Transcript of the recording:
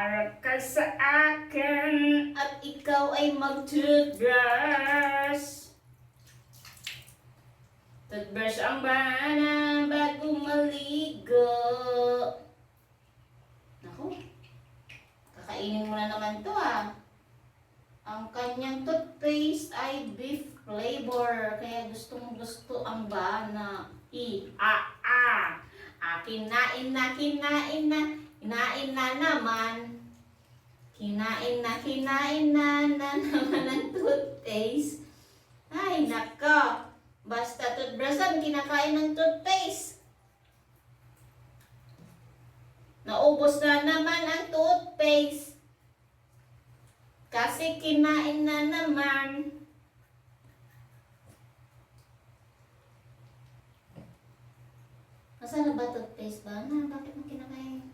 Harap ka sa akin at ikaw ay mag-toothbrush. Toothbrush ang bana bago maligo. Naku, kakainin mo na naman to ah. Ang kanyang toothpaste ay beef flavor. Kaya gustong gusto ang bana. Kinain na naman. Kinain na naman ang toothpaste. Ay, nako. Basta toothbrushan, kinakain ng toothpaste. Naubos na naman ang toothpaste. Kasi kinain na naman. Nasaan na ba toothpaste ba? Bakit mo kinakain?